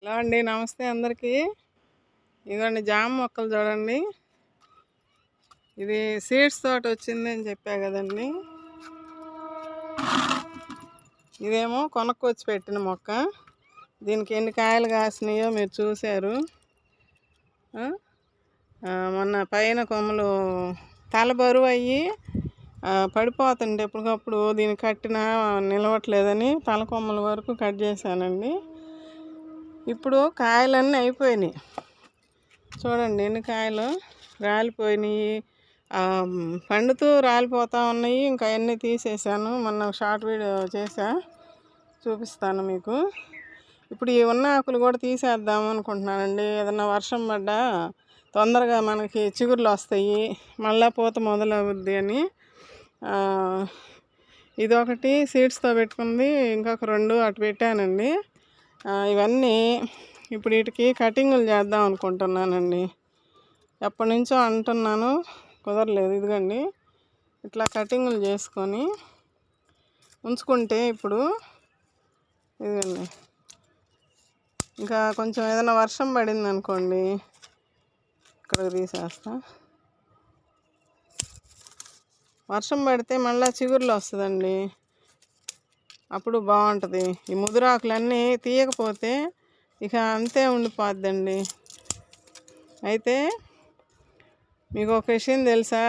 Hello అండి, నమస్తే అందరికీ. ఇదిగోండి జామ మొక్కలు చూడండి. ఇది సీడ్స్ తోటి వచ్చింది అని చెప్పా కదండి. ఇదేమో కొనుక్కొచ్చి పెట్టిన మొక్క. దీనికి ఎన్ని కాయలు కాసినాయో మీరు చూశారు. మొన్న పైన కొమ్మలు తల బరువు అయ్యి పడిపోతుంటే ఎప్పటికప్పుడు దీన్ని కట్టినా నిలవట్లేదని తల కొమ్మల వరకు కట్ చేశానండి. ఇప్పుడు కాయలన్నీ అయిపోయినాయి. చూడండి ఎన్ని కాయలు రాలిపోయినాయి, పండుతూ రాలిపోతూ ఉన్నాయి. ఇంకా అన్నీ తీసేసాను. మొన్న షార్ట్ వీడియో చేసా, చూపిస్తాను మీకు. ఇప్పుడు ఈ ఉన్న ఆకులు కూడా తీసేద్దాం అనుకుంటున్నానండి. ఏదన్నా వర్షం పడ్డా తొందరగా మనకి చిగుర్లు వస్తాయి, మళ్ళీ పూత మొదలవుద్ది అని. ఇదొకటి సీడ్స్తో పెట్టుకుంది, ఇంకొక 2 అటు పెట్టానండి. ఇవన్నీ ఇప్పుడు వీటికి కటింగులు చేద్దాం అనుకుంటున్నానండి. ఎప్పటి నుంచో అంటున్నాను, కుదరలేదు. ఇదిగోండి ఇట్లా కటింగులు చేసుకొని ఉంచుకుంటే ఇప్పుడు ఇదిగోండి ఇంకా కొంచెం ఏదైనా వర్షం పడింది అనుకోండి, ఇక్కడ తీసేస్తా. వర్షం పడితే మళ్ళీ చిగుర్లు వస్తుందండి, అప్పుడు బాగుంటుంది. ఈ ముదురాకులన్నీ తీయకపోతే ఇక అంతే ఉండిపోద్దండి. అయితే మీకు ఒక విషయం తెలుసా,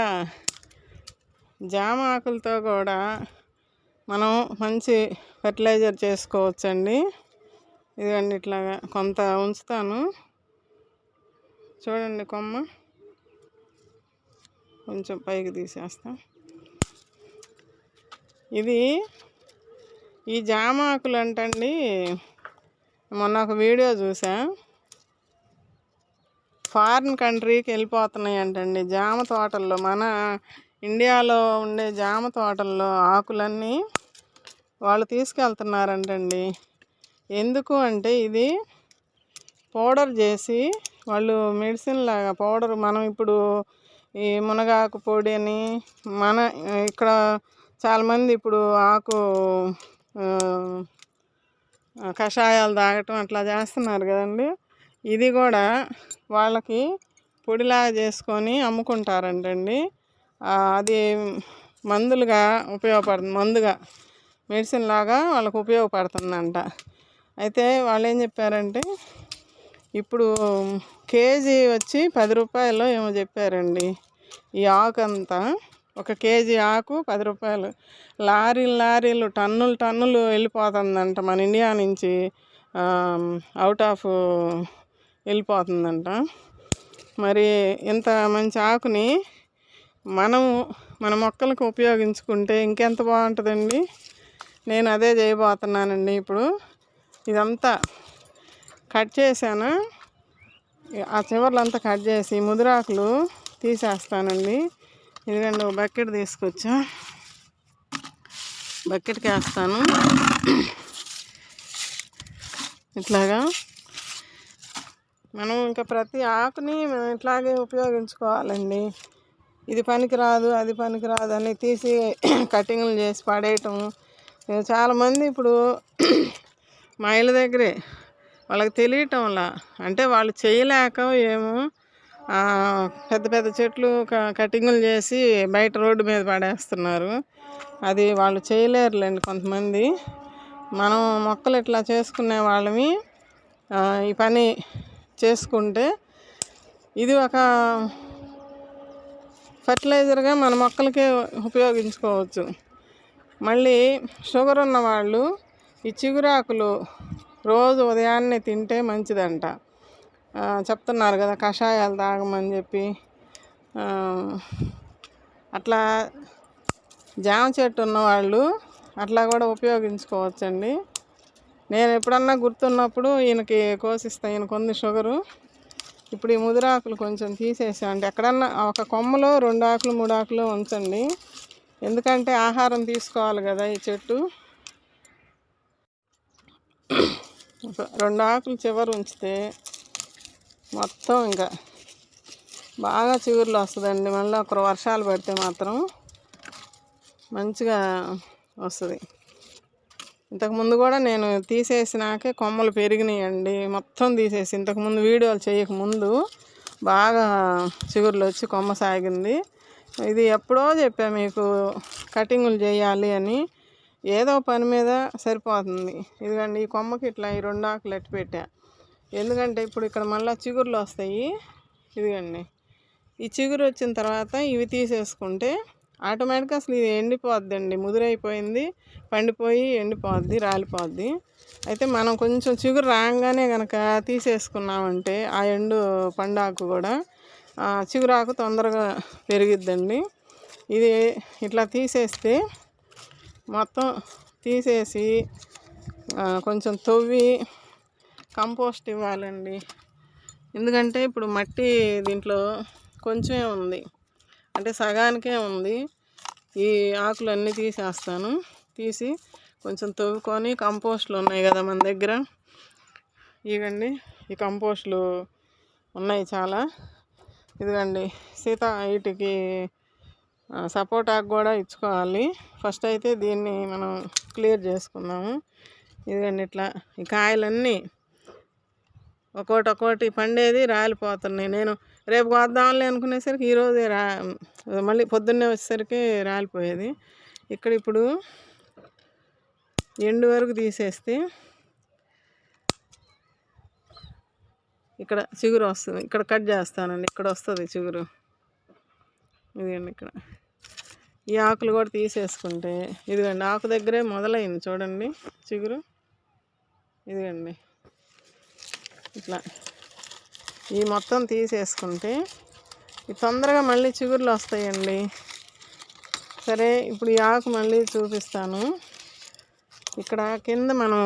జామ ఆకులతో కూడా మనం మంచి ఫెర్టిలైజర్ చేసుకోవచ్చండి. ఇదిగండి ఇట్లాగా కొంత ఉంచుతాను. చూడండి కొమ్మ కొంచెం పైకి తీసేస్తా. ఇది ఈ జామ ఆకులు అంటండి, మొన్న ఒక వీడియో చూసా, ఫారిన్ కంట్రీకి వెళ్ళిపోతున్నాయి అంటండి జామ తోటల్లో. మన ఇండియాలో ఉండే జామ తోటల్లో ఆకులన్నీ వాళ్ళు తీసుకెళ్తున్నారంటండి. ఎందుకు అంటే ఇది పౌడర్ చేసి వాళ్ళు మెడిసిన్ లాగా పౌడర్, మనం ఇప్పుడు ఈ మునగాకు పొడి అని మన ఇక్కడ చాలామంది ఇప్పుడు ఆకు కషాయాలు తాగటం అట్లా చేస్తున్నారు కదండి. ఇది కూడా వాళ్ళకి పొడిలాగా చేసుకొని అమ్ముకుంటారంటండి. అది మందులుగా ఉపయోగపడుతుంది, మందుగా మెడిసిన్ లాగా వాళ్ళకు ఉపయోగపడుతుందంట. అయితే వాళ్ళు ఏం చెప్పారంటే ఇప్పుడు కేజీ వచ్చి 10 రూపాయలు ఏమో చెప్పారండి. ఈ ఆకు అంతా, ఒక కేజీ ఆకు 10 రూపాయలు. లారీలు టన్నులు వెళ్ళిపోతుందంట మన ఇండియా నుంచి, అవుట్ ఆఫ్ వెళ్ళిపోతుందంట. మరి ఇంత మంచి ఆకుని మనము మన మొక్కలకు ఉపయోగించుకుంటే ఇంకెంత బాగుంటుందండి. నేను అదే చేయబోతున్నానండి. ఇప్పుడు ఇదంతా కట్ చేశాను, ఆ చివర్లంతా కట్ చేసి ముదురాకులు తీసేస్తానండి. ఇదిగండి ఒక బకెట్ తీసుకొచ్చా, బకెట్కి వేస్తాను. ఇట్లాగా మనం ఇంకా ప్రతి ఆకుని మనం ఇట్లాగే ఉపయోగించుకోవాలండి. ఇది పనికిరాదు, అది పనికిరాదు అని తీసి కటింగ్లు చేసి పడేయటం. చాలామంది ఇప్పుడు మా ఇళ్ళ దగ్గరే వాళ్ళకి తెలియటంలా, అంటే వాళ్ళు చేయలేక ఏమో పెద్ద పెద్ద చెట్లు కటింగులు చేసి బయట రోడ్డు మీద పడేస్తున్నారు. అది వాళ్ళు చేయలేరులేండి కొంతమంది. మనం మొక్కలు ఇట్లా చేసుకునే వాళ్ళమి ఈ పని చేసుకుంటే ఇది ఒక ఫర్టిలైజర్గా మన మొక్కలకే ఉపయోగించుకోవచ్చు. మళ్ళీ షుగర్ ఉన్న వాళ్ళు ఈ చిగురాకులు రోజు ఉదయాన్నే తింటే మంచిదంట చెప్తున్నారు కదా, కషాయాలు తాగమని చెప్పి. అట్లా జామ చెట్టు ఉన్నవాళ్ళు అట్లా కూడా ఉపయోగించుకోవచ్చండి. నేను ఎప్పుడన్నా గుర్తున్నప్పుడు ఈయనకి కోసిస్తాను, ఈయనకు ఉంది షుగరు. ఇప్పుడు ఈ ముదురాకులు కొంచెం తీసేసా, అంటే ఎక్కడన్నా ఒక కొమ్మలో 2 ఆకులు 3 ఆకులు ఉంచండి, ఎందుకంటే ఆహారం తీసుకోవాలి కదా ఈ చెట్టు. 2 ఆకులు చివరి ఉంచితే మొత్తం ఇంకా బాగా చిగుర్లు వస్తుందండి. మళ్ళీ ఒక వర్షాలు పడితే మాత్రం మంచిగా వస్తుంది. ఇంతకుముందు కూడా నేను తీసేసినాకే కొమ్మలు పెరిగినాయండి, మొత్తం తీసేసి. ఇంతకుముందు వీడియోలు చేయకముందు బాగా చిగుర్లు వచ్చి కొమ్మ సాగింది. ఇది ఎప్పుడో చెప్పా మీకు కటింగులు చేయాలి అని, ఏదో పని మీద సరిపోతుంది. ఇదిగండి ఈ కొమ్మకి ఇట్లా ఈ 2 ఆకులు ఎట్టి పెట్టా, ఎందుకంటే ఇప్పుడు ఇక్కడ మళ్ళీ చిగుర్లు వస్తాయి. ఇదిగండి ఈ చిగురు వచ్చిన తర్వాత ఇవి తీసేసుకుంటే ఆటోమేటిక్గా అసలు ఇది ఎండిపోద్దండి, ముదురైపోయింది, పండిపోయి ఎండిపోద్ది, రాలిపోద్ది. అయితే మనం కొంచెం చిగురు రాగానే కనుక తీసేసుకున్నామంటే ఆ పండాకు కూడా చిగురాకు తొందరగా పెరిగిద్దండి. ఇది ఇట్లా తీసేస్తే మొత్తం తీసేసి కొంచెం తవ్వి కంపోస్ట్ ఇవ్వాలండి. ఎందుకంటే ఇప్పుడు మట్టి దీంట్లో కొంచెమే ఉంది, అంటే సగానికే ఉంది. ఈ ఆకులన్నీ తీసేస్తాను, తీసి కొంచెం తవ్వుకొని కంపోస్ట్లు ఉన్నాయి కదా మన దగ్గర, ఇవ్వండి ఈ కంపోస్ట్లు ఉన్నాయి చాలా. ఇదిగండి వీటికి సపోటాకు కూడా ఇచ్చుకోవాలి. ఫస్ట్ అయితే దీన్ని మనం క్లియర్ చేసుకుందాము. ఇదిగండి ఇట్లా ఈ కాయలన్నీ ఒక్కోటి పండేది రాలిపోతున్నాయి. నేను రేపు కోద్దామని అనుకునేసరికి ఈరోజే మళ్ళీ పొద్దున్నే వచ్చేసరికి రాలిపోయేది. ఇక్కడ ఇప్పుడు ఎండు వరకు తీసేస్తే ఇక్కడ చిగురు వస్తుంది, ఇక్కడ కట్ చేస్తానండి, ఇక్కడ వస్తుంది చిగురు. ఇదిగండి ఇక్కడ ఈ ఆకులు కూడా తీసేసుకుంటే, ఇదిగండి ఆకు దగ్గరే మొదలైంది చూడండి చిగురు. ఇదిగండి ఇట్లా ఈ మొత్తం తీసేసుకుంటే ఇది తొందరగా మళ్ళీ చిగుర్లు వస్తాయండి. సరే ఇప్పుడు ఈ ఆకు మళ్ళీ చూపిస్తాను. ఇక్కడ కింద మనం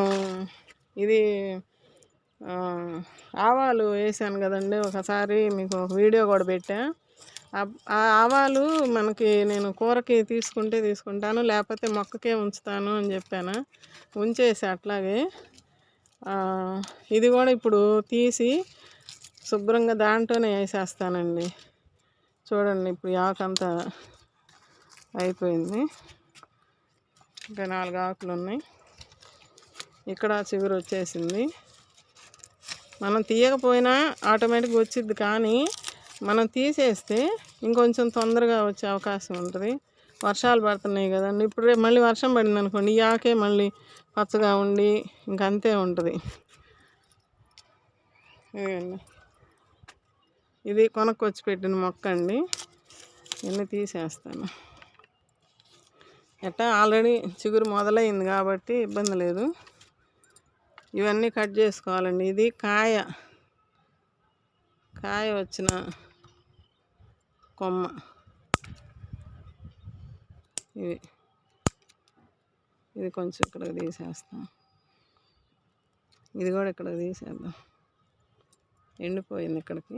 ఇది ఆవాలు వేసాను కదండి, ఒకసారి మీకు ఒక వీడియో కూడా పెట్టా. ఆ ఆవాలు మనకి నేను కూరకి తీసుకుంటాను, లేకపోతే మొక్కకే ఉంచుతాను అని చెప్పాను. ఉంచేసి అట్లాగే ఇది కూడా ఇప్పుడు తీసి శుభ్రంగా దాంట్లోనే వేసేస్తానండి. చూడండి ఇప్పుడు ఈ ఆకు అంతా అయిపోయింది, ఇంకా 4 ఆకులు ఉన్నాయి. ఇక్కడ చిగురు వచ్చేసింది. మనం తీయకపోయినా ఆటోమేటిక్గా వచ్చిద్ది, కానీ మనం తీసేస్తే ఇంకొంచెం తొందరగా వచ్చే అవకాశం ఉంటుంది. వర్షాలు పడుతున్నాయి కదండి, ఇప్పుడు రేపు మళ్ళీ వర్షం పడింది అనుకోండి, ఈ ఆకే మళ్ళీ పచ్చగా ఉండి ఇంకంతే ఉంటుంది. ఇది కొనుక్కొచ్చి పెట్టిన మొక్క అండి, ఇవన్నీ తీసేస్తాను. ఎట్టా ఆల్రెడీ చిగురు మొదలైంది కాబట్టి ఇబ్బంది లేదు. ఇవన్నీ కట్ చేసుకోవాలండి. ఇది కాయ వచ్చిన కొమ్మ, ఇది కొంచెం ఇక్కడికి తీసేస్తాం, ఇది కూడా ఇక్కడికి తీసేద్దాం, ఎండిపోయింది ఇక్కడికి.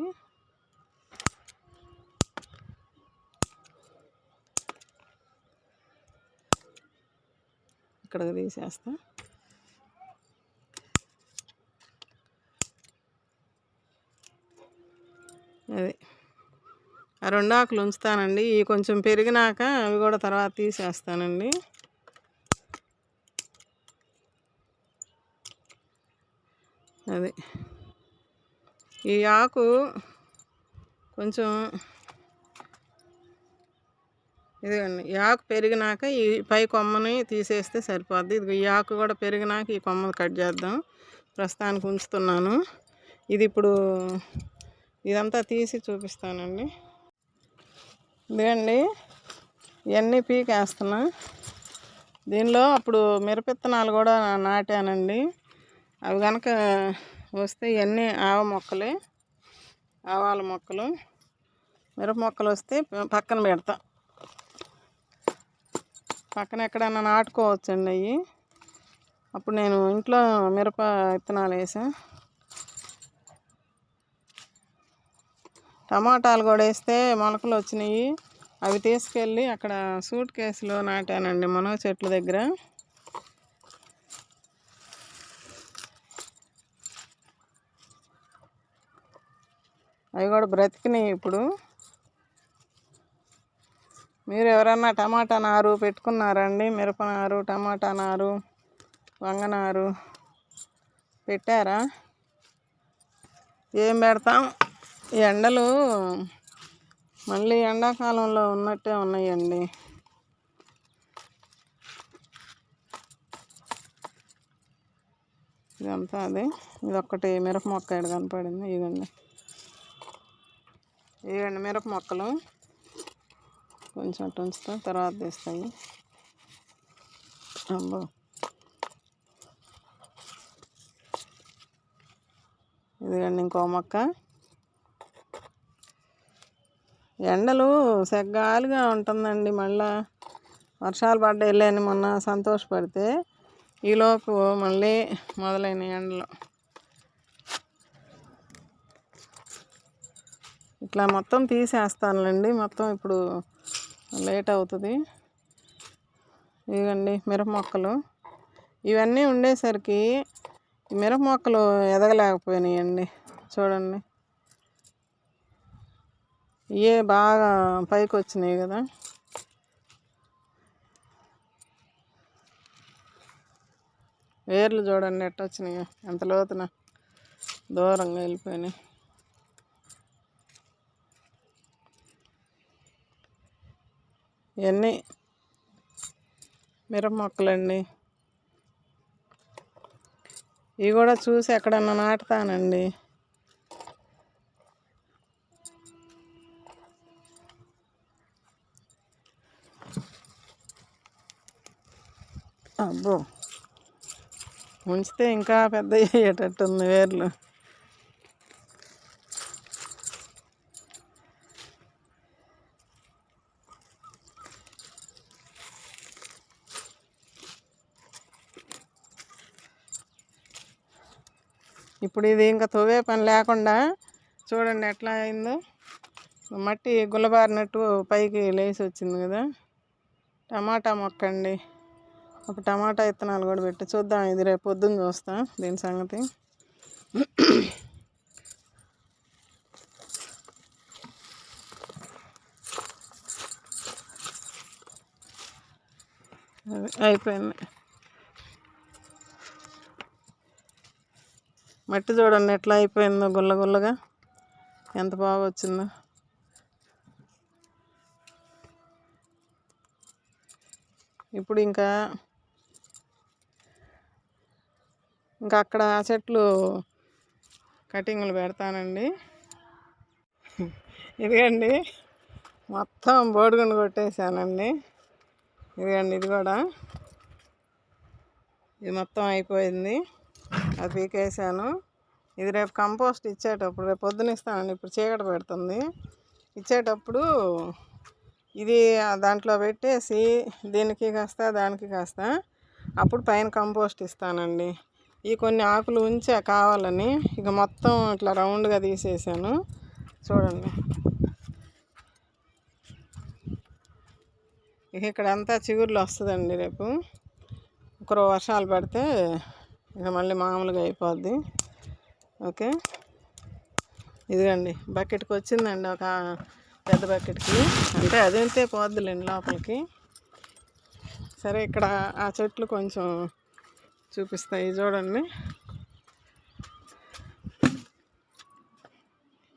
ఇక్కడికి తీసేస్తా. అది ఆ 2 ఆకులు ఉంచుతానండి, ఇవి కొంచెం పెరిగినాక అవి కూడా తర్వాత తీసేస్తానండి. అది ఈ ఆకు కొంచెం ఇదిగండి, ఈ ఆకు పెరిగినాక ఈ పై కొమ్మని తీసేస్తే సరిపోద్ది. ఇది ఈ ఆకు కూడా పెరిగినాక ఈ కొమ్మను కట్ చేద్దాం. ప్రస్తుతానికి ఉంచుతున్నాను. ఇది ఇప్పుడు ఇదంతా తీసి చూపిస్తానండి. ఇదిగండి ఇవన్నీ పీకేస్తున్నా. దీనిలో అప్పుడు మిరపిత్తనాలు కూడా నాటానండి, అవి కనుక వస్తే ఇవన్నీ ఆవాల మొక్కలు, మిరప మొక్కలు వస్తే పక్కన పెడతా. పక్కన ఎక్కడన్నా నాటుకోవచ్చండి అవి. అప్పుడు నేను ఇంట్లో మిరప విత్తనాలు వేసా. టమాటాలు కూడా వేస్తే మొలకలు వచ్చినాయి, అవి తీసుకెళ్ళి అక్కడ సూట్ కేసులో నాటానండి మునగ చెట్ల దగ్గర. అవి కూడా బ్రతికినాయి. ఇప్పుడు మీరు ఎవరన్నా టమాటా నారు పెట్టుకున్నారండి? మిరప నారు, టమాటా నారు వంగనారు పెట్టారా? ఏం పెడతాం, ఈ ఎండలు మళ్ళీ ఎండాకాలంలో ఉన్నట్టే ఉన్నాయండి. ఇదంతా అదే. ఇదొక్కటి మిరప మొక్క ఇక్కడ కనపడింది. ఇవ్వండి మిరప మొక్కలు కొంచెం అటు ఉంచుతా, తర్వాత తీస్తాయి. అబ్బో, ఇదిగండి ఇంకో మొక్క. ఎండలు సెగ్గాలుగా ఉంటుందండి. మళ్ళా వర్షాలు పడ్డాయిలేని మొన్న సంతోషపడితే ఈలోపు మళ్ళీ మొదలైన ఎండలు. ఇట్లా మొత్తం తీసేస్తానులేండి, మొత్తం ఇప్పుడు లేట్ అవుతుంది. ఇవ్వండి మిరప మొక్కలు. ఇవన్నీ ఉండేసరికి మిరప మొక్కలు ఎదగలేకపోయినాయండి. చూడండి, ఇవే బాగా పైకి వచ్చినాయి కదా. వేర్లు చూడండి ఎట్ట వచ్చినాయి, ఎంత లోతున దూరంగా వెళ్ళిపోయినాయి. ఇవన్నీ మిరప మొక్కలండి. ఇవి కూడా చూసి ఎక్కడన్నా నాటుతానండి. అబ్బో, ఉంచితే ఇంకా పెద్ద అయ్యేటట్టుంది వేర్లు. ఇప్పుడు ఇది ఇంకా తవ్వే పని లేకుండా చూడండి ఎట్లా అయిందో. మట్టి గుల్లబారినట్టు పైకి లేచి వచ్చింది కదా. టమాటా మొక్క అండి. ఒక టమాటా విత్తనాలు కూడా పెట్టి చూద్దాం. ఇది రేపు పొద్దున్న చూస్తాం దీని సంగతి. అయిపోయింది. మట్టి చూడండి ఎట్లా అయిపోయిందో, గుల్లగుల్లగా ఎంత బాగా వచ్చిందో. ఇప్పుడు ఇంకా అక్కడ చెట్లు కటింగ్లు పెడతానండి. ఇదిగండి మొత్తం బోడిగుండు కొట్టేసానండి. ఇదిగండి ఇది కూడా, ఇది మొత్తం అయిపోయింది. అది పీకేసాను. ఇది రేపు కంపోస్ట్ ఇచ్చేటప్పుడు, రేపు పొద్దున ఇస్తానండి. ఇప్పుడు చీకటి పెడుతుంది. ఇచ్చేటప్పుడు ఇది దాంట్లో పెట్టేసి దీనికి కాస్త దానికి కాస్త అప్పుడు పైన కంపోస్ట్ ఇస్తానండి. ఈ కొన్ని ఆకులు ఉంచా కావాలని, ఇక మొత్తం ఇట్లా రౌండ్గా తీసేసాను. చూడండి, ఇక ఇక్కడ అంతా చిగుర్లు వస్తుందండి. రేపు ఒకరో వర్షాలు పడితే ఇక మళ్ళీ మామూలుగా అయిపోద్ది. ఓకే, ఇదిగండి బకెట్కి వచ్చిందండి, ఒక పెద్ద బకెట్కి. అంటే అదంతే పోద్దులేండి లోపలికి. సరే, ఇక్కడ ఆ చెట్లు కొంచెం చూపిస్తాయి చూడండి.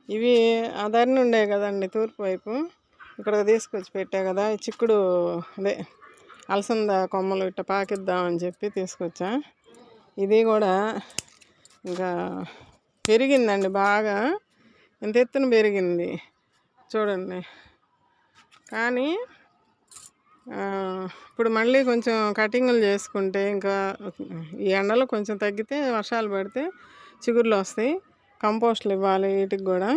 ఇవి ఆ దారిని ఉండే కదండి తూర్పు వైపు, ఇక్కడ తీసుకొచ్చి పెట్టా కదా. చిక్కుడు అదే అలసంద కొమ్మలు ఇట్ట పాకిద్దామని చెప్పి తీసుకొచ్చా. ఇది కూడా ఇంకా పెరిగిందండి బాగా, ఇంత ఎత్తున పెరిగింది చూడండి. కానీ ఇప్పుడు మళ్ళీ కొంచెం కటింగులు చేసుకుంటే ఇంకా ఈ ఎండలు కొంచెం తగ్గితే, వర్షాలు పడితే చిగుర్లు వస్తాయి. కంపోస్ట్లు ఇవ్వాలి వీటికి కూడా.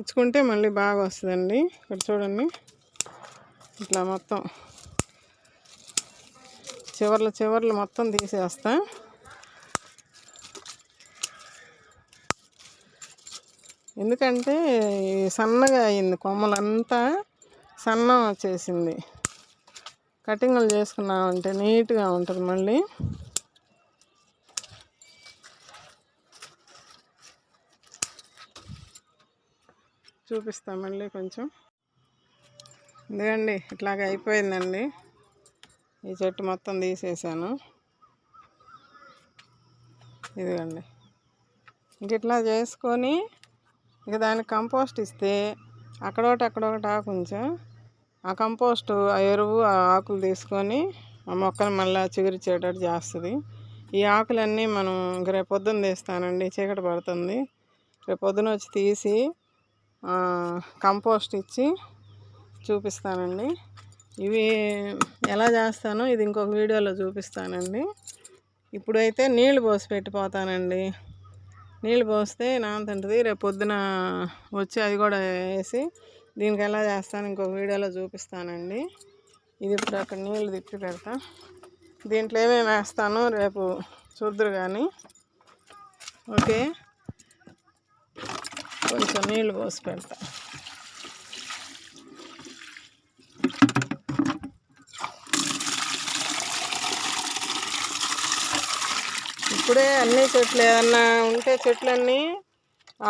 ఇచ్చుకుంటే మళ్ళీ బాగా వస్తుందండి. ఇక్కడ చూడండి ఇట్లా మొత్తం చివర్లు మొత్తం తీసేస్తా. ఎందుకంటే సన్నగా అయింది, కొమ్మలంతా సన్నం వచ్చేసింది. కటింగులు చేసుకున్నామంటే నీట్గా ఉంటుంది. మళ్ళీ చూపిస్తాం మళ్ళీ కొంచెం. ఇదిగండి ఇట్లాగ అయిపోయిందండి. ఈ చెట్టు మొత్తం తీసేసాను. ఇదిగోండి. ఇంక ఇట్లా చేసుకొని ఇక దానికి కంపోస్ట్ ఇస్తే అక్కడొకటి కొంచెం ఆ కంపోస్టు ఆ ఎరువు ఆ ఆకులు తీసుకొని ఆ మొక్కను మళ్ళీ చిగురిచ్చేటట్టు చేస్తుంది. ఈ ఆకులన్నీ మనం ఇంక రేపు పొద్దున్న తీస్తానండి, చీకటి పడుతుంది. రేపు పొద్దున వచ్చి తీసి కంపోస్ట్ ఇచ్చి చూపిస్తానండి. ఇవి ఎలా చేస్తానో ఇది ఇంకొక వీడియోలో చూపిస్తానండి. ఇప్పుడైతే నీళ్లు పోసి పెట్టిపోతానండి. నీళ్ళు పోస్తే నానుతుంటుంది. రేపు పొద్దున వచ్చి అది కూడా వేసి దీనికి ఎలా చేస్తాను ఇంకొక వీడియోలో చూపిస్తానండి. ఇది ఇప్పుడు అక్కడ నీళ్ళు తిప్పి పెడతా. దీంట్లో ఏమేమి వేస్తాను రేపు చూద్దరు కానీ. ఓకే, కొంచెం నీళ్ళు పోసి పెడతా. ఇప్పుడే అన్ని చెట్లు ఏదన్నా ఉంటే చెట్లన్నీ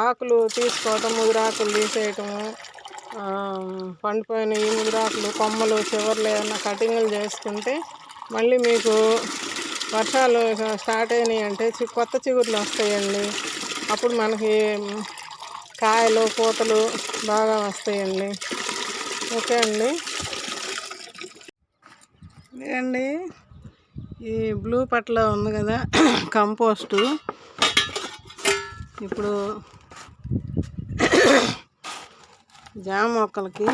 ఆకులు తీసుకోవటం, ముదురాకులు తీసేయటము, పండిపోయిన ఈ ముదురాకులు కొమ్మలు చివర్లు ఏదన్నా కటింగ్లు చేసుకుంటే మళ్ళీ మీకు వర్షాలు స్టార్ట్ అయినాయి అంటే కొత్త చిగుర్లు వస్తాయండి. అప్పుడు మనకి కాయలు పూతలు బాగా వస్తాయండి. ఓకే అండి. ఇదండి ఈ బ్లూ పట్ల ఉంది కదా కంపోస్టు. ఇప్పుడు జామ మొక్కలకి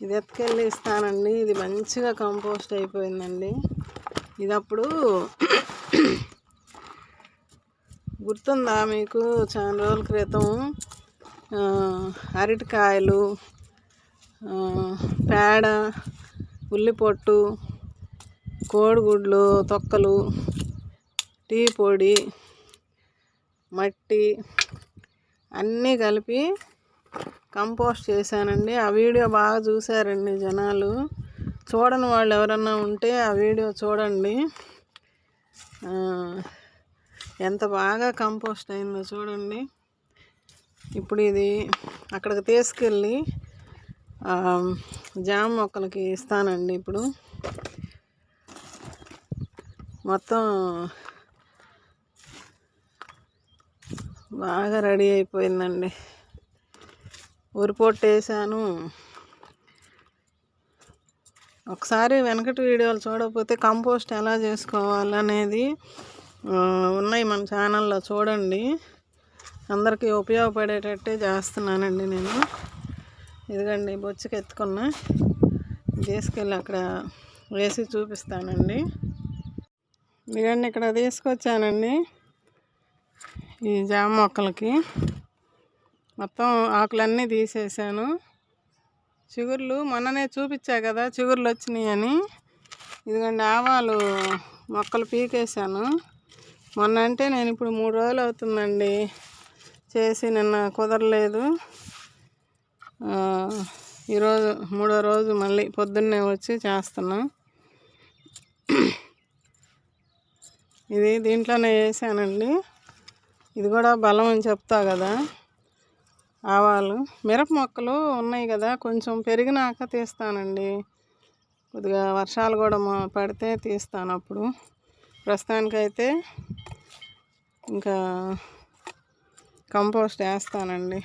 ఇది ఎత్తుకెళ్ళి ఇస్తానండి. ఇది మంచిగా కంపోస్ట్ అయిపోయిందండి. ఇది అప్పుడు గుర్తుందా మీకు, చాలా రోజుల క్రితం అరటికాయలు, పేడ, ఉల్లిపొట్టు, కోడిగుడ్లు తొక్కలు, టీ పొడి, మట్టి అన్నీ కలిపి కంపోస్ట్ చేశానండి. ఆ వీడియో బాగా చూశారండి జనాలు. చూడని వాళ్ళు ఎవరన్నా ఉంటే ఆ వీడియో చూడండి. ఎంత బాగా కంపోస్ట్ అయిందో చూడండి. ఇప్పుడు ఇది అక్కడికి తీసుకెళ్ళి జామ మొక్కలకి ఇస్తానండి. ఇప్పుడు మొత్తం బాగా రెడీ అయిపోయిందండి. ఉరిపొట్టు వేసాను. ఒకసారి వెనకటి వీడియోలు చూడకపోతే కంపోస్ట్ ఎలా చేసుకోవాలనేది ఉన్నాయి మన ఛానల్లో, చూడండి. అందరికీ ఉపయోగపడేటట్టే చేస్తున్నానండి నేను. ఇదిగండి బొచ్చుకి ఎత్తుకున్నా, తీసుకెళ్ళి అక్కడ వేసి చూపిస్తానండి. ఇదిగండి ఇక్కడ తీసుకొచ్చానండి ఈ జామ మొక్కలకి. మొత్తం ఆకులన్నీ తీసేసాను. చిగుర్లు మొన్ననే చూపించా కదా చిగుర్లు వచ్చినాయి అని. ఇదిగండి ఆవాలు మొక్కలు పీకేసాను. మొన్న అంటే నేను ఇప్పుడు 3 రోజులు అవుతుందండి చేసి, నిన్న కుదరలేదు. ఈరోజు 3వ రోజు మళ్ళీ పొద్దున్నే వచ్చి చేస్తున్నా. ఇది దీంట్లోనే వేసానండి. ఇది కూడా బలం అని చెప్తా కదా. ఆవాలు, మిరప మొక్కలు ఉన్నాయి కదా, కొంచెం పెరిగినాక తీస్తానండి. కొద్దిగా వర్షాలు కూడా పడితే తీస్తాను అప్పుడు. ప్రస్తుతానికైతే ఇంకా కంపోస్ట్ వేస్తానండి.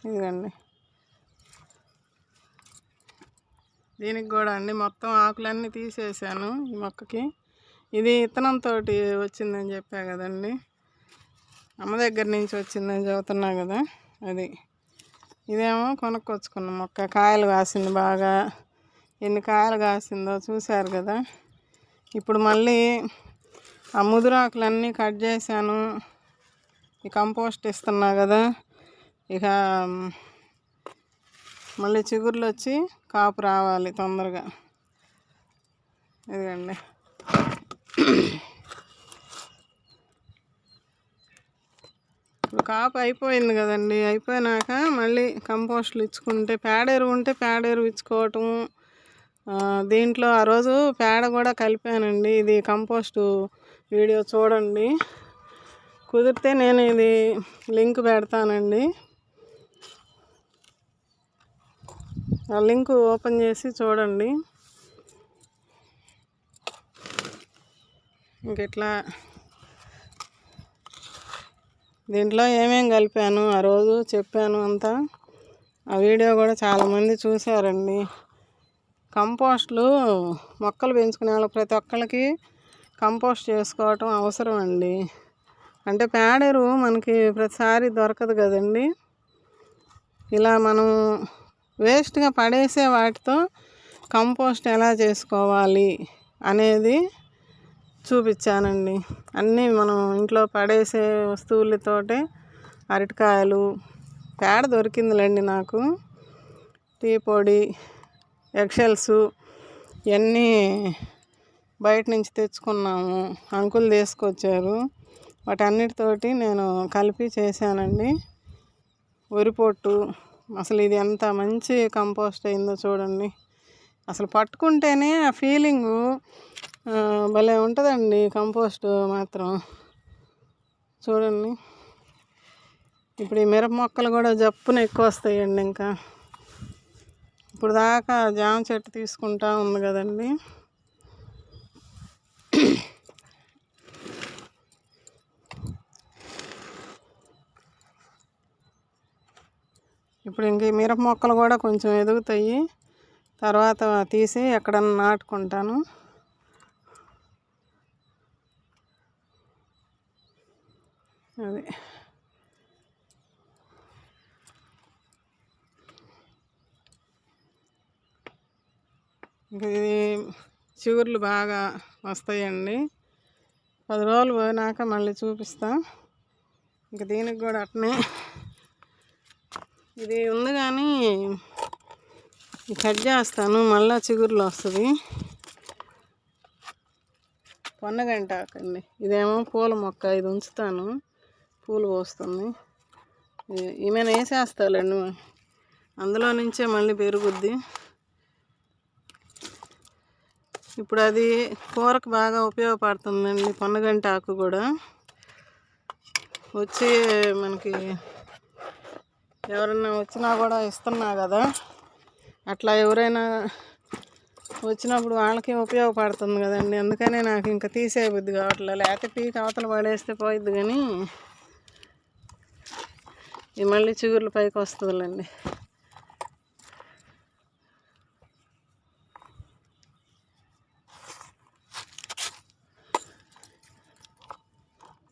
ఇదిగండి దీనికి కూడా అండి మొత్తం ఆకులన్నీ తీసేసాను ఈ మొక్కకి. ఇది విత్తనంతో వచ్చిందని చెప్పా కదండి, అమ్మ దగ్గర నుంచి వచ్చిందని చెబుతున్నా కదా, అది. ఇదేమో కొనుక్కొచ్చుకున్న మొక్క. కాయలు కాసింది బాగా. ఎన్ని కాయలు కాసిందో చూశారు కదా. ఇప్పుడు మళ్ళీ ఆ ముదురాకులన్నీ కట్ చేశాను. ఈ కంపోస్ట్ ఇస్తున్నా కదా, ఇక మళ్ళీ చిగుర్లు వచ్చి కాపు రావాలి తొందరగా. ఇదిగండి ఇప్పుడు కాపు అయిపోయింది కదండి. అయిపోయినాక మళ్ళీ కంపోస్ట్లు ఇచ్చుకుంటే, పేడ ఎరువు ఉంటే పేడ ఎరువు ఇచ్చుకోవటం. దీంట్లో ఆ రోజు పేడ కూడా కలిపానండి. ఇది కంపోస్టు వీడియో చూడండి, కుదిరితే నేను ఇది లింక్ పెడతానండి. ఆ లింక్ ఓపెన్ చేసి చూడండి. ఇట్లా దీంట్లో ఏమేమి కలిపాను ఆ రోజు చెప్పాను అంతా. ఆ వీడియో కూడా చాలామంది చూశారండి. కంపోస్ట్లు మొక్కలు పెంచుకునే వాళ్ళు ప్రతి ఒక్కరికి కంపోస్ట్ చేసుకోవటం అవసరం అండి. అంటే పేడెరు మనకి ప్రతిసారి దొరకదు కదండి. ఇలా మనం వేస్ట్గా పడేసే వాటితో కంపోస్ట్ ఎలా చేసుకోవాలి అనేది చూపించానండి. అన్నీ మనం ఇంట్లో పడేసే వస్తువులతోటే అరటికాయలు, పేడ దొరికిందిలేండి నాకు, టీ పొడి, ఎగ్షెల్స్ ఇవన్నీ బయట నుంచి తెచ్చుకున్నాము. అంకుల్ తీసుకొచ్చారు. వాటన్నిటితోటి నేను కలిపి చేశానండి. వరిపొట్టు, అసలు ఇది ఎంత మంచి కంపోస్ట్ అయిందో చూడండి. అసలు పట్టుకుంటేనే ఆ ఫీలింగు భలే ఉంటుందండి కంపోస్ట్ మాత్రం. చూడండి, ఇప్పుడు ఈ మిరప మొక్కలు కూడా జప్పున ఎక్కువ వస్తాయండి. ఇంకా ఇప్పుడు దాకా జామ చెట్టు తీసుకుంటా ఉంది కదండి. ఇప్పుడు ఇంక ఈ మిరప మొక్కలు కూడా కొంచెం ఎదుగుతాయి. తర్వాత తీసి ఎక్కడన్నా నాటుకుంటాను. అది ఇది చిగుర్లు బాగా వస్తాయండి. 10 రోజులు పోయినాక మళ్ళీ చూపిస్తా. ఇంక దీనికి కూడా అట్నే ఇది ఉంది కానీ కట్ చేస్తాను, మళ్ళీ చిగుర్లు వస్తుంది. పొన్నగంటాకండి, ఇదేమో పూల మొక్క, ఇది ఉంచుతాను, పూలు పోస్తుంది. ఏమైనా వేసేస్తాలండి, అందులో నుంచే మళ్ళీ పెరుగుద్ది. ఇప్పుడు అది కూరకు బాగా ఉపయోగపడుతుందండి. పొన్నగంటాకు కూడా వచ్చి మనకి ఎవరన్నా వచ్చినా కూడా ఇస్తున్నా కదా, అట్లా ఎవరైనా వచ్చినప్పుడు వాళ్ళకి ఉపయోగపడుతుంది కదండి. అందుకనే నాకు ఇంకా తీసేయబుద్ది కావట్లేదు. లేకపోతే పీకి అవతల పడేస్తే పోయిద్ది, కానీ ఇది మళ్ళీ చిగుర్లు పైకి వస్తుందిలేండి.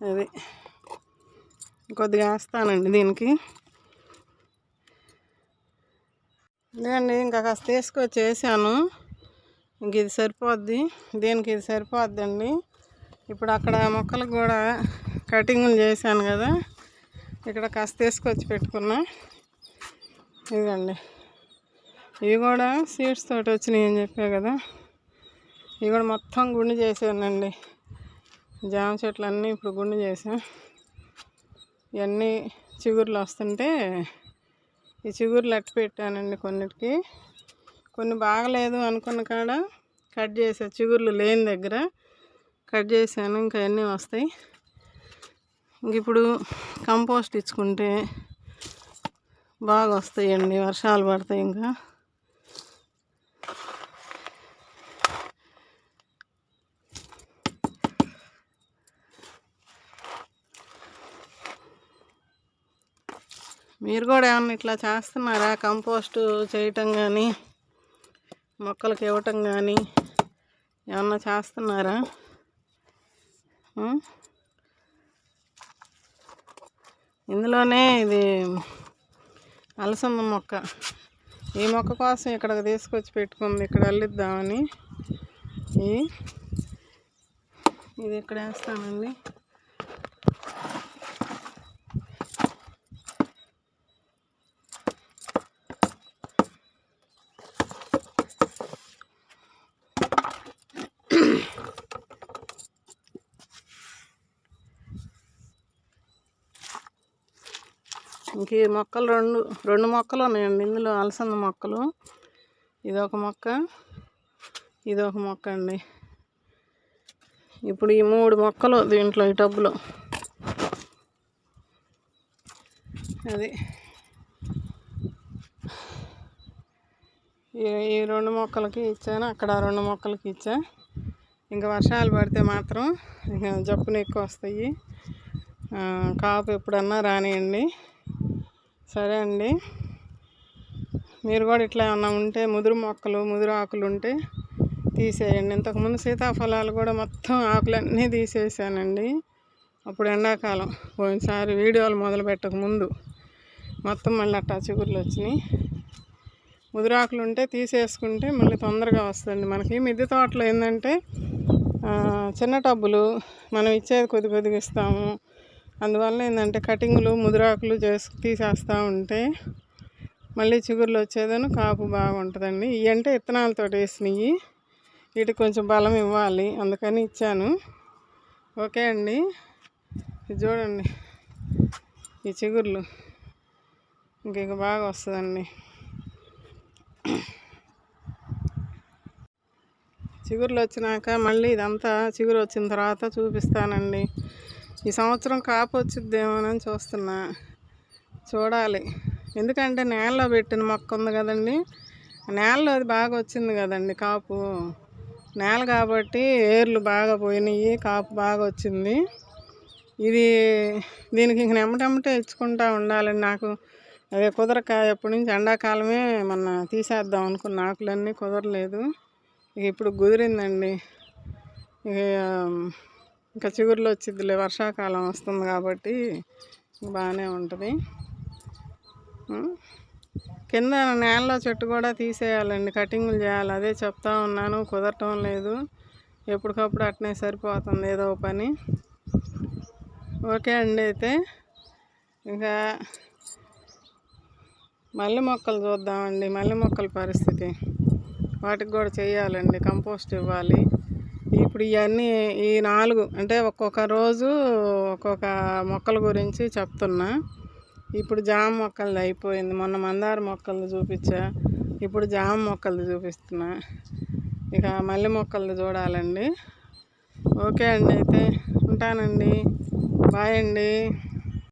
అది కొద్దిగా వేస్తానండి దీనికి. ఇదండి, ఇంకా కాస్త తీసుకొచ్చి వేసాను. ఇంక ఇది సరిపోద్ది, దీనికి ఇది సరిపోద్దండి. ఇప్పుడు అక్కడ మొక్కలకు కూడా కటింగులు చేశాను కదా, ఇక్కడ కాస్త తీసుకొచ్చి పెట్టుకున్నా. ఇదిగండి, ఇవి కూడా సీడ్స్ తోటి వచ్చినాయి అని చెప్పా కదా, ఇవి కూడా మొత్తం గుండు చేసానండి. జామ చెట్లు అన్నీ ఇప్పుడు గుండు చేసాం. ఇవన్నీ చిగుర్లు వస్తుంటే ఈ చిగుర్లు అట్టి పెట్టానండి. కొన్నిటికి కొన్ని బాగలేదు అనుకున్న కాడ కట్ చేసా, చిగుర్లు లేని దగ్గర కట్ చేశాను. ఇంకా అన్నీ వస్తాయి. ఇంక ఇప్పుడు కంపోస్ట్ ఇచ్చుకుంటే బాగా వస్తాయండి, వర్షాలు పడతాయి. ఇంకా మీరు కూడా ఏమన్నా ఇట్లా చేస్తున్నారా? కంపోస్టు చేయటం కానీ మొక్కలకి ఇవ్వటం కానీ ఏమన్నా చేస్తున్నారా? ఇందులోనే ఇది అలసంద మొక్క, ఈ మొక్క కోసం ఇక్కడికి తీసుకొచ్చి పెట్టుకుంది, ఇక్కడ అల్లిద్దామని. ఇది ఇక్కడ వేస్తానండి. ఇంక ఈ మొక్కలు రెండు మొక్కలు ఉన్నాయండి ఇందులో, అలసంద మొక్కలు. ఇదొక మొక్క, ఇదొక మొక్క అండి. ఇప్పుడు ఈ 3 మొక్కలు దీంట్లో, ఈ టబ్బులో. అది ఈ 2 మొక్కలకి ఇచ్చాను, అక్కడ 2 మొక్కలకి ఇచ్చా. ఇంకా వర్షాలు పడితే మాత్రం ఇంకా జప్పులు ఎక్కువ వస్తాయి. కాపు ఎప్పుడన్నా రానియండి. సరే అండి, మీరు కూడా ఇట్లా ఏమన్నా ఉంటే ముదురు మొక్కలు ముదురు ఆకులు ఉంటే తీసేయండి. ఇంతకుముందు సీతాఫలాలు కూడా మొత్తం ఆకులన్నీ తీసేసానండి. అప్పుడు ఎండాకాలం పోయినసారి వీడియోలు మొదలు పెట్టక ముందు మొత్తం మళ్ళీ అట్టా చిగుర్లు వచ్చినాయి. ముదురాకులు ఉంటే తీసేసుకుంటే మళ్ళీ తొందరగా వస్తుంది. మనకి మిద్దె తోటలో ఏంటంటే చిన్న టబ్బులు మనం ఇచ్చేది కొద్దిగా ఇస్తాము. అందువల్ల ఏంటంటే కటింగ్లు ముదురాకులు తీసేస్తూ ఉంటే మళ్ళీ చిగుర్లు వచ్చేదని కాపు బాగుంటుందండి. ఇవి అంటే విత్తనాలతో వేసినవి, వీటికి కొంచెం బలం ఇవ్వాలి, అందుకని ఇచ్చాను. ఓకే అండి, ఇది చూడండి ఈ చిగుర్లు ఇంక బాగా వస్తుందండి. చిగుర్లు వచ్చినాక మళ్ళీ ఇదంతా చిగురు వచ్చిన తర్వాత చూపిస్తానండి. ఈ సంవత్సరం కాపు వచ్చిద్దేమోనని చూస్తున్నా, చూడాలి. ఎందుకంటే నేలలో పెట్టిన మొక్క ఉంది కదండి, నేలలో అది బాగా వచ్చింది కదండి కాపు. నేల కాబట్టి ఏర్లు బాగా పోయినాయి, కాపు బాగా వచ్చింది. ఇది దీనికి ఇంక నెమ్మటెమ్మటే ఇచ్చుకుంటూ ఉండాలండి. నాకు అదే కుదరక ఎప్పటి నుంచి ఎండాకాలమే మొన్న తీసేద్దాం అనుకున్న ఆకులన్నీ కుదరలేదు. ఇక ఇప్పుడు కుదిరిందండి. ఇక ఇంకా చిగురులు వచ్చిద్దిలే, వర్షాకాలం వస్తుంది కాబట్టి బాగానే ఉంటుంది. కింద నేలలో చెట్టు కూడా తీసేయాలండి, కటింగ్లు చేయాలి. అదే చెప్తా ఉన్నాను, కుదరటం లేదు. ఎప్పటికప్పుడు అట్నే సరిపోతుంది ఏదో పని. ఓకే అండి, అయితే ఇంకా మల్లె మొక్కలు చూద్దామండి. మల్లె మొక్కల పరిస్థితి వాటికి కూడా చేయాలండి, కంపోస్ట్ ఇవ్వాలి. ఇప్పుడు ఇవన్నీ ఈ 4 అంటే ఒక్కొక్క రోజు ఒక్కొక్క మొక్కల గురించి చెప్తున్నా. ఇప్పుడు జామ మొక్కలది అయిపోయింది, మొన్న మందార మొక్కలు చూపించా, ఇప్పుడు జామ మొక్కలది చూపిస్తున్నా. ఇక మల్లె మొక్కలది చూడాలండి. ఓకే అండి, అయితే ఉంటానండి. బాయ్ అండి.